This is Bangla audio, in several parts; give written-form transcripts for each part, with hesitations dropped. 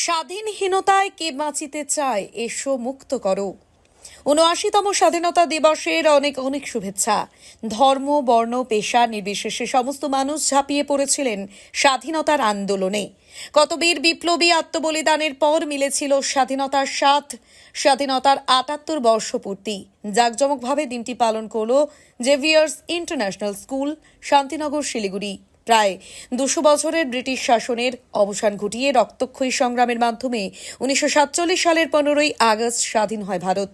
স্বাধীনহীনতায় কে বাঁচিতে চায় এসো মুক্ত করো। ৭৯তম স্বাধীনতা দিবসের অনেক অনেক শুভেচ্ছা। ধর্ম, বর্ণ, পেশা নির্বিশেষে সমস্ত মানুষ ঝাঁপিয়ে পড়েছিলেন স্বাধীনতার আন্দোলনে। কত বীর বিপ্লবী আত্মবলিদানের পর মিলেছিল স্বাধীনতার স্বাদ। স্বাধীনতার ৭৮ বর্ষপূর্তি জাঁকজমকভাবে দিনটি পালন করল Xavier's international school, Shantinagar, Siliguri. প্রায় ২০০ বছরের ব্রিটিশ শাসনের অবসান ঘটিয়ে রক্তক্ষয়ী সংগ্রামের মাধ্যমে ১৯৪৭ সালের ১৫ই আগস্ট স্বাধীন হয় ভারত।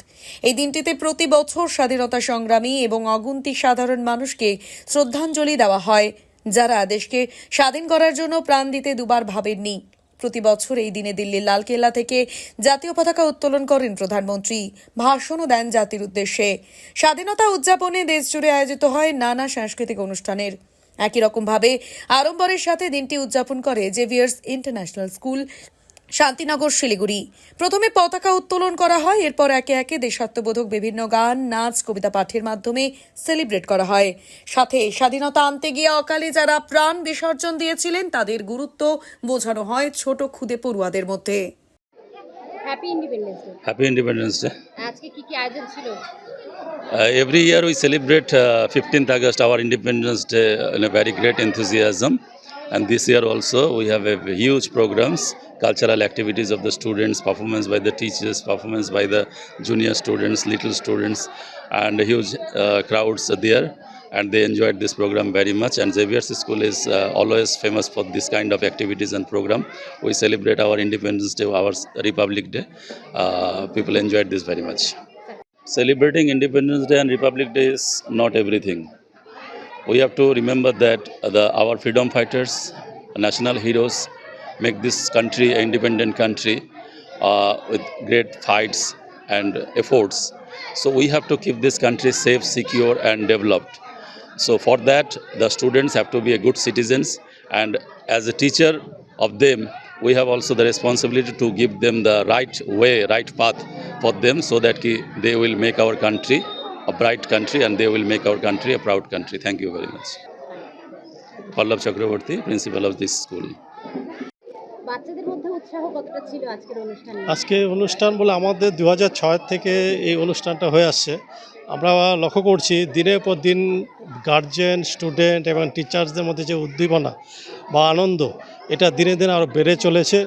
এই দিনটিতে প্রতি বছর স্বাধীনতা সংগ্রামী এবং অগুন্তি সাধারণ মানুষকে শ্রদ্ধাঞ্জলি দেওয়া হয়, যারা দেশকে স্বাধীন করার জন্য প্রাণ দিতে দুবার ভাবেননি। প্রতি বছর এই দিনে দিল্লির লালকেল্লা থেকে জাতীয় পতাকা উত্তোলন করেন প্রধানমন্ত্রী, ভাষণও দেন জাতির উদ্দেশ্যে। স্বাধীনতা উদযাপনে দেশজুড়ে আয়োজিত হয় নানা সাংস্কৃতিক অনুষ্ঠানের। একই রকমভাবে আড়ম্বরের সাথে দিনটি উদযাপন করে Xavier's international school, Shantinagar, Siliguri. প্রথমে পতাকা উত্তোলন করা হয়, এরপর একে একে দেশাত্মবোধক বিভিন্ন গান, নাচ, কবিতা পাঠের মাধ্যমে সেলিব্রেট করা হয়। সাথে স্বাধীনতা আনতে গিয়ে অকালে যারা প্রাণ বিসর্জন দিয়েছিলেন তাদের গুরুত্ব বোঝানো হয় ছোট খুদে পড়ুয়াদের মধ্যে। Happy independence day. Happy Independence Day. আজকে কি কি আয়োজন ছিল? Every year we celebrate 15th August, our Independence Day, in a very great enthusiasm. And this year also we have a huge programs, cultural activities of the students, performance by the teachers, performance by the junior students, little students, and huge crowds are there. And they enjoyed this program very much. And Xavier's School is always famous for this kind of activities and program. We celebrate our Independence Day, our Republic Day. People enjoyed this very much. Celebrating Independence Day and Republic Day is not everything. We have to remember that our freedom fighters, national heroes, make this country an independent country with great fights and efforts. So we have to keep this country safe, secure, and developed. So for that, the students have to be a good citizens, and as a teacher of them, we have also the responsibility to give them the right way, right path for them, so that they will make our country a bright country, and they will make our country a proud country. Thank you very much. Pallab Chakraborty, principal of this school. বাচ্চাদের মধ্যে উৎসাহ কতটা ছিল আজকের অনুষ্ঠানে? আজকে অনুষ্ঠান বলে আমাদের ২০০৬ থেকে এই অনুষ্ঠানটা হয়ে আসছে। আমরা লক্ষ্য করছি দিনের পর দিন গার্জেন, স্টুডেন্ট এবং টিচার্সদের মধ্যে যে উদ্দীপনা বা আনন্দ, এটা দিনে দিনে আরও বেড়ে চলেছে।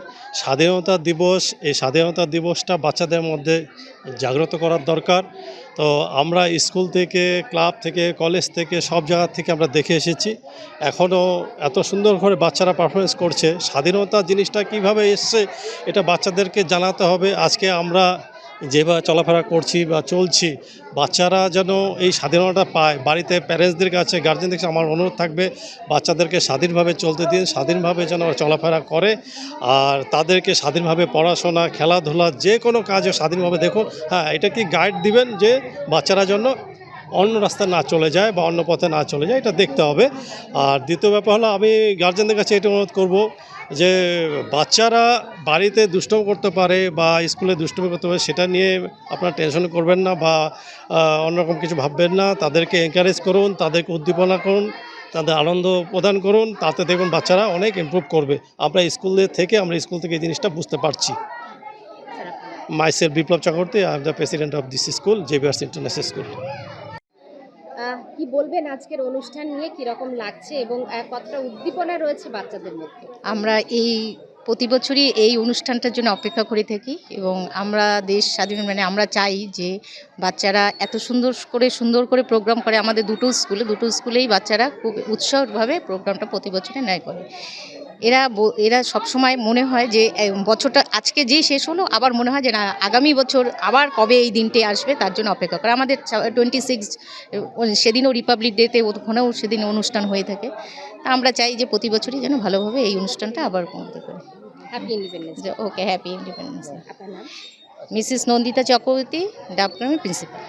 স্বাধীনতা দিবস, এই স্বাধীনতা দিবসটা বাচ্চাদের মধ্যে জাগ্রত করার দরকার। তো আমরা স্কুল থেকে, ক্লাব থেকে, কলেজ থেকে, সব জায়গা থেকে আমরা দেখে এসেছি। এখনও এত সুন্দর করে বাচ্চারা পারফরমেন্স করছে। স্বাধীনতা জিনিসটা কিভাবে এসছে এটা বাচ্চাদেরকে জানাতে হবে। আজকে আমরা যেভাবে চলাফেরা করছি বা চলছি, বাচ্চারা যেন এই স্বাধীনতা পায়। বাড়িতে প্যারেন্টসদের কাছে, গার্জেনদের কাছে আমার অনুরোধ থাকবে, বাচ্চাদেরকে স্বাধীনভাবে চলতে দিন, স্বাধীনভাবে যেন চলাফেরা করে, আর তাদেরকে স্বাধীনভাবে পড়াশোনা, খেলাধুলা, যে কোনো কাজে স্বাধীনভাবে দেখুন। হ্যাঁ, এটা কি গাইড দিবেন যে বাচ্চারা যেন অন্য রাস্তা না চলে যায় বা অন্য পথে না চলে যায়, এটা দেখতে হবে। আর দ্বিতীয় ব্যাপার হলো, আমি গার্জেনদের কাছে এটা অনুরোধ করব যে বাচ্চারা বাড়িতে দুষ্টুমি করতে পারে বা স্কুলে দুষ্টুমি করতে পারে, সেটা নিয়ে আপনারা টেনশন করবেন না বা অন্যরকম কিছু ভাববেন না। তাদেরকে এনকারেজ করুন, তাদেরকে উদ্দীপনা করুন, তাদের আনন্দ প্রদান করুন। তাতে দেখুন বাচ্চারা অনেক ইমপ্রুভ করবে। আমরা স্কুল থেকে এই জিনিসটা বুঝতে পারছি। Myself Biplab Chakraborty, I am the president of this school, Xavier's international school. কি বলবেন আজকের অনুষ্ঠান নিয়ে, কি রকম লাগছে এবং কতটা উদ্দীপনা রয়েছে বাচ্চাদের মধ্যে? আমরা প্রতি বছরই এই অনুষ্ঠানটার জন্য অপেক্ষা করে থাকি এবং আমরা দেশ স্বাধীন আমরা চাই যে বাচ্চারা এত সুন্দর করে প্রোগ্রাম করে। আমাদের দুটো স্কুলেই বাচ্চারা খুব উৎসাহভাবে প্রোগ্রামটা প্রতি বছরে ন্যায় করে। এরা সবসময় মনে হয় যে বছরটা আজকে যেই শেষ হলো, আবার মনে হয় যে না, আগামী বছর আবার কবে এই দিনটি আসবে তার জন্য অপেক্ষা করে। আমাদের 26 সেদিনও রিপাবলিক ডেতে, ওখানেও সেদিন অনুষ্ঠান হয়ে থাকে। তা আমরা চাই যে প্রতি বছরই যেন ভালোভাবে এই অনুষ্ঠানটা আবার করতে পারি। Happy independence day. Okay, happy independence day. আপনার নাম? মিসেস নন্দিতা চক্রবর্তী, ডাবগ্রামের প্রিন্সিপাল।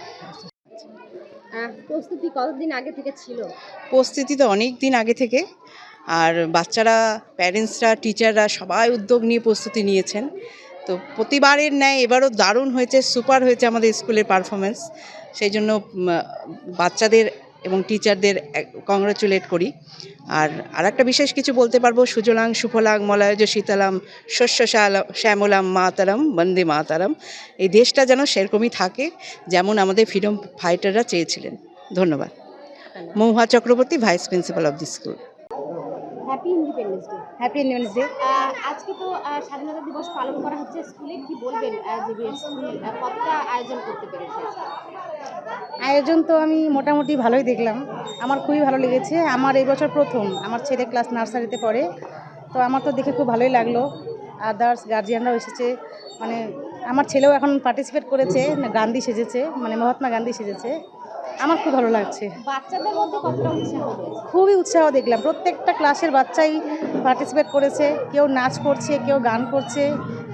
প্রস্তুতি কতদিন আগে থেকে ছিল? প্রস্তুতি তো অনেক দিন আগে থেকে, আর বাচ্চারা, প্যারেন্টসরা, টিচাররা সবাই উদ্যোগ নিয়ে প্রস্তুতি নিয়েছেন। তো প্রতিবারের ন্যায় এবারও দারুণ হয়েছে, সুপার হয়েছে আমাদের স্কুলের পারফরমেন্স। সেই জন্য বাচ্চাদের এবং টিচারদের কংগ্রাচুলেট করি। আর আরেকটা বিশেষ কিছু বলতে পারবো, সুজলাং সুফলাং মলয়জ শীতলাম শস্য শ্যামলাম মাতারাম বন্দে মাতারাম। এই দেশটা যেন সেরকমই থাকে যেমন আমাদের ফ্রিডম ফাইটাররা চেয়েছিলেন। ধন্যবাদ। Mahua Chakraborty, vice principal of the school. Happy independence day. Happy independence day. আজকে তো স্বাধীনতা দিবস পালন করা হচ্ছে স্কুলে, কি বলবেন যে স্কুল কতটা আয়োজন করতে পেরেছে? আয়োজন তো আমি মোটামুটি ভালোই দেখলাম, আমার খুবই ভালো লেগেছে। আমার এই বছর প্রথম, আমার ছেলে ক্লাস নার্সারিতে পড়ে, তো আমার তো দেখে খুব ভালোই লাগলো। আদার্স গার্জিয়ানরাও এসেছে, মানে আমার ছেলেও এখন পার্টিসিপেট করেছে, গান্ধী সেজেছে, মানে মহাত্মা গান্ধী সেজেছে। আমার খুব ভালো লাগছে, বাচ্চাদের মধ্যে কতটা উৎসাহ রয়েছে? খুবই উৎসাহ দেখলাম। প্রত্যেকটা ক্লাসের বাচ্চাই পার্টিসিপেট করেছে, কেউ নাচ করছে, কেউ গান করছে,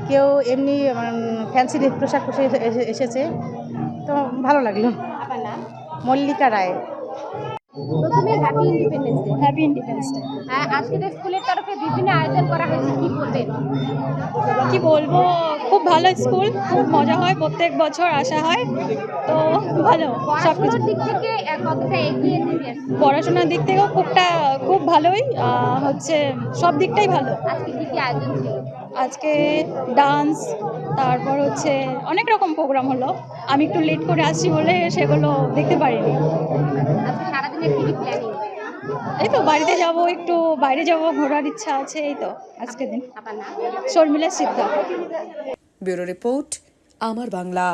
কেউ এমনি ফ্যান্সি পোশাক পরে এসেছে, তো ভালো লাগলো। আপনার নাম? মল্লিকা রায়। প্রথমে happy independence day. Happy independence day. আজকে তো স্কুলের তরফে বিভিন্ন আয়োজন করা হয়েছে, কি বলবেন? কি বলবো, খুব ভালো স্কুল, খুব মজা হয়, প্রত্যেক বছর আসা হয়, তো ভালো সব কিছু। পড়াশোনার দিক থেকে কতটা এগিয়ে দিবে? পড়াশোনার দিক থেকেও খুব ভালোই হচ্ছে, সব দিকটাই ভালো। আজকে কি কি আয়োজন ছিল? আজকে ডান্স, তারপর হচ্ছে অনেক রকম প্রোগ্রাম হলো। আমি একটু লেট করে আসছি বলে সেগুলো দেখতে পারিনি। আজকে সারাদিনের কি প্ল্যানিং? এই তো বাড়িতে যাব, একটু বাইরে যাব, ঘোরার ইচ্ছা আছে, এই তো আজকের দিন। আপনার নাম? শর্মিলা সিদ্ধা। ব্যুরো রিপোর্ট, আমার বাংলা।